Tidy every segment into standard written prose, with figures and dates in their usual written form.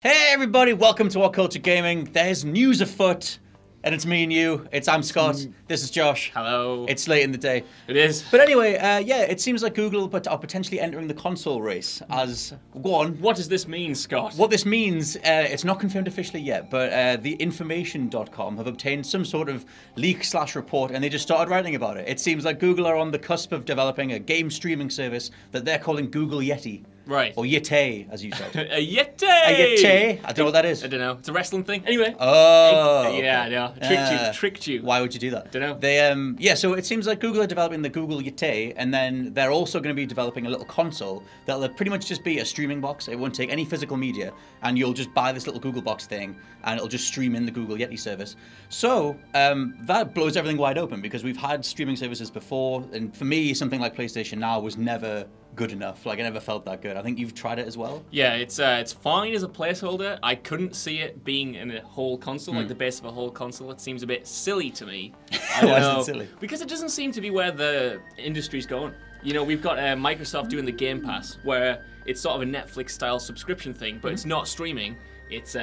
Hey everybody, welcome to What Culture Gaming. There's news afoot, and it's me and you. I'm Scott. This is Josh. Hello. It's late in the day. It is. But anyway, yeah, it seems like Google are potentially entering the console race as... Go on. What does this mean, Scott? What this means, it's not confirmed officially yet, but theinformation.com have obtained some sort of leak/report, and they just started writing about it. It seems like Google are on the cusp of developing a game streaming service that they're calling Google Yeti. Right. Or Yeti, as you said. A Yeti! A Yeti? I don't know what that is. I don't know. It's a wrestling thing. Anyway. Oh. Yeah, I know. Tricked you. Why would you do that? Don't know. They, yeah, so it seems like Google are developing the Google Yeti, and then they're also going to be developing a little console that'll pretty much just be a streaming box. It won't take any physical media, and you'll just buy this little Google box thing, and it'll just stream in the Google Yeti service. So, that blows everything wide open, because we've had streaming services before, and for me, something like PlayStation Now was never good enough. Like, I never felt that good. I think you've tried it as well. Yeah, it's fine as a placeholder. I couldn't see it being in a whole console, like the base of a whole console. It seems a bit silly to me. I don't know. Why is it silly? Because it doesn't seem to be where the industry's going. You know, we've got Microsoft doing the Game Pass, where it's sort of a Netflix-style subscription thing, but it's not streaming. It's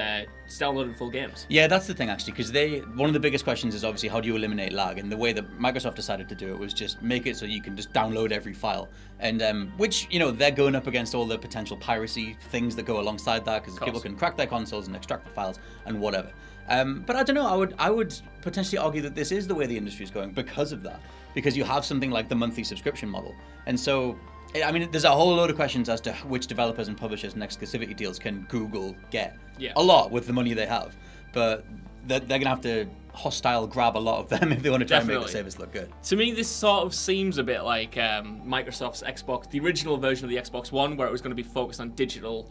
downloading full games. Yeah, that's the thing actually, because one of the biggest questions is obviously how do you eliminate lag, and the way that Microsoft decided to do it was just make it so you can just download every file, and which, you know, they're going up against all the potential piracy things that go alongside that, because people can crack their consoles and extract the files and whatever. But I don't know, I would potentially argue that this is the way the industry is going because of that, because you have something like the monthly subscription model, and so I mean, there's a whole load of questions as to which developers and publishers and exclusivity deals can Google get. Yeah. A lot with the money they have. But they're going to have to hostile grab a lot of them if they want to try and make the service look good. To me, this sort of seems a bit like Microsoft's Xbox, the original version of the Xbox One, where it was going to be focused on digital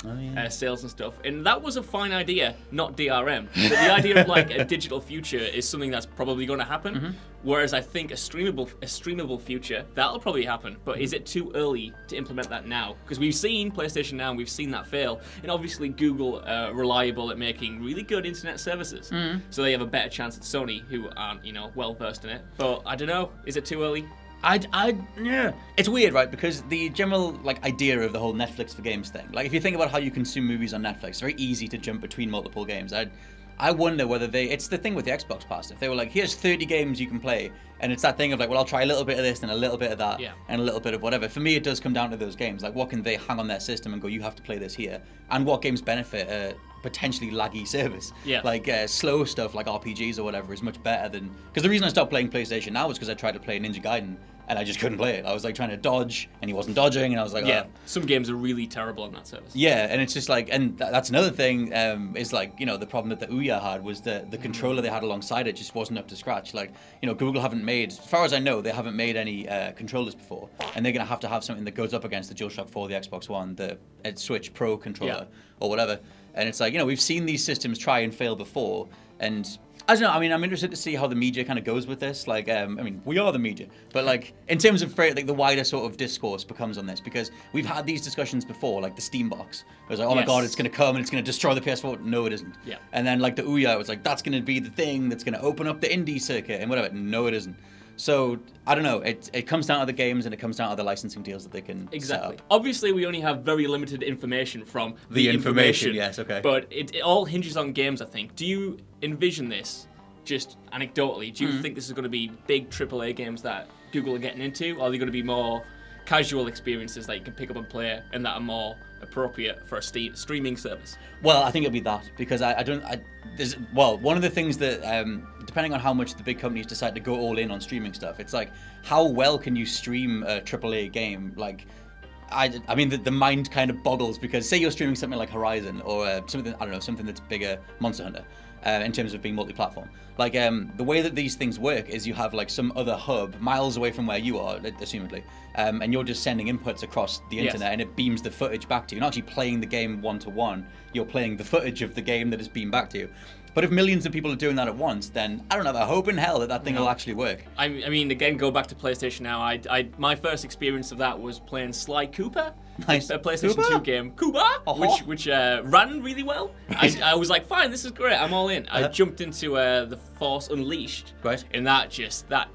sales and stuff. And that was a fine idea, not DRM. But the idea of like a digital future is something that's probably going to happen. Whereas I think a streamable future, that'll probably happen. But is it too early to implement that now? Because we've seen PlayStation Now and we've seen that fail. And obviously Google are reliable at making really good internet services. So they have a better chance at Sony, who aren't, you know, well versed in it. But I don't know, is it too early? Yeah. It's weird, right? Because the general like idea of the whole Netflix for games thing, like if you think about how you consume movies on Netflix, it's very easy to jump between multiple games. I wonder whether it's the thing with the Xbox Pass. If they were like, here's 30 games you can play, and it's that thing of like, well, I'll try a little bit of this and a little bit of that, and a little bit of whatever. For me, it does come down to those games. Like, what can they hang on their system and go, you have to play this here? And what games benefit a potentially laggy service? Like, slow stuff like RPGs or whatever is much better than... Because the reason I stopped playing PlayStation Now was because I tried to play Ninja Gaiden, and I just couldn't play it. I was like trying to dodge, and he wasn't dodging, and I was like, oh. Some games are really terrible on that service. Yeah, and it's just like, and that's another thing, is like, you know, the problem that the Ouya had was the controller they had alongside it just wasn't up to scratch. Like, you know, Google haven't made, as far as I know, they haven't made any controllers before, and they're going to have something that goes up against the DualShock 4, the Xbox One, the Switch Pro controller, or whatever. And it's like, you know, we've seen these systems try and fail before, and I don't know, I mean, I'm interested to see how the media kind of goes with this. Like, I mean, we are the media, but like, in terms of like the wider sort of discourse becomes on this, because we've had these discussions before, like the Steam box. It was like, oh my God, it's going to come and it's going to destroy the PS4. No, it isn't. And then like the Ouya, it was like, that's going to be the thing that's going to open up the indie circuit and whatever. No, it isn't. So, I don't know, it comes down to the games and it comes down to the licensing deals that they can set up. Obviously, we only have very limited information from the information. Yes, okay. But it all hinges on games, I think. Do you envision this, just anecdotally, do you think this is going to be big AAA games that Google are getting into? Or are they going to be more casual experiences that you can pick up and play and that are more appropriate for a streaming service? Well, I think it'll be that, because one of the things that, depending on how much the big companies decide to go all in on streaming stuff, it's like, how well can you stream a AAA game? Like, I mean, the mind kind of boggles, because say you're streaming something like Horizon or something, I don't know, something that's bigger, Monster Hunter, in terms of being multi-platform. Like, the way that these things work is you have like some other hub miles away from where you are, assumedly, and you're just sending inputs across the internet, and it beams the footage back to you. You're not actually playing the game one-to-one, you're playing the footage of the game that is beamed back to you. But if millions of people are doing that at once, then I don't have a hope in hell that that thing will actually work. I mean, again, go back to PlayStation Now. My first experience of that was playing Sly Cooper, Nice. a PlayStation Cuba? 2 game, Cuba, Uh-huh. which ran really well. I was like, fine, this is great, I'm all in. I jumped into the Force Unleashed, Right. and that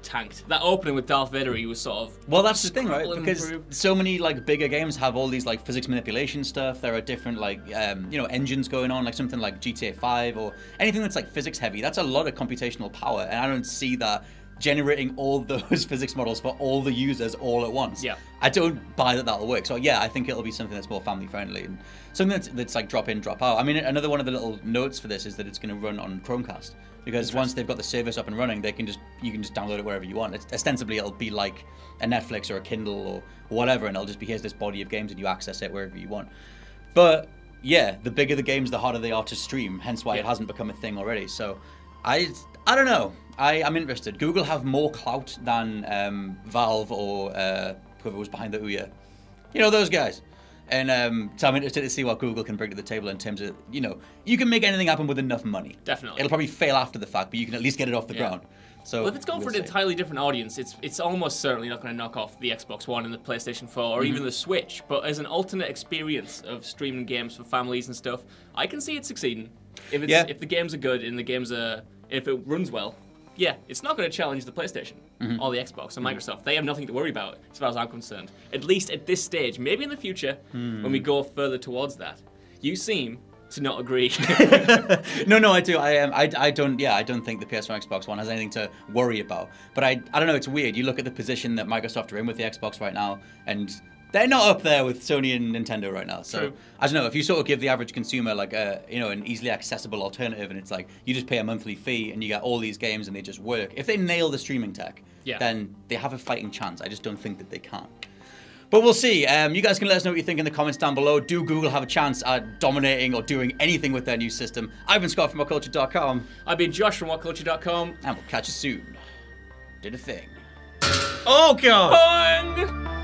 tanked. That opening with Darth Vader, he was sort of Well, that's the thing, right? scrambling Because through. so many like bigger games have all these like physics manipulation stuff. There are different like engines going on, like something like GTA 5 or anything that's like physics heavy. That's a lot of computational power, and I don't see that generating all those physics models for all the users all at once. Yeah. I don't buy that that'll work. So yeah, I think it'll be something that's more family friendly and something that's like drop in, drop out. I mean, another one of the little notes for this is that it's going to run on Chromecast, because once they've got the service up and running, you can just download it wherever you want. Ostensibly, it'll be like a Netflix or a Kindle or whatever, and it'll just be, here's this body of games and you access it wherever you want. But yeah, the bigger the games, the harder they are to stream. Hence why it hasn't become a thing already. So I don't know. I'm interested. Google have more clout than Valve or whoever was behind the Ouya. You know, those guys. And so I'm interested to see what Google can bring to the table in terms of, you can make anything happen with enough money. Definitely. It'll probably fail after the fact, but you can at least get it off the ground. So well, if it's going for an see. entirely different audience, it's almost certainly not going to knock off the Xbox One and the PlayStation 4 or even the Switch. But as an alternate experience of streaming games for families and stuff, I can see it succeeding. If the games are good and if it runs well, yeah, it's not going to challenge the PlayStation or the Xbox or Microsoft. They have nothing to worry about, as far as I'm concerned. At least at this stage. Maybe in the future, when we go further towards that. You seem to not agree. No, I do. I don't. Yeah, I don't think the PS4 and Xbox One has anything to worry about. But I don't know. It's weird. You look at the position that Microsoft are in with the Xbox right now, and they're not up there with Sony and Nintendo right now. So True. I don't know. If you sort of give the average consumer like an easily accessible alternative, and it's like you just pay a monthly fee and you get all these games and they just work. If they nail the streaming tech, then they have a fighting chance. I just don't think that they can. But we'll see. You guys can let us know what you think in the comments down below. Do Google have a chance at dominating or doing anything with their new system? I've been Scott from WhatCulture.com. I've been Josh from WhatCulture.com. And we'll catch you soon. Did a thing. Oh, God! Boing!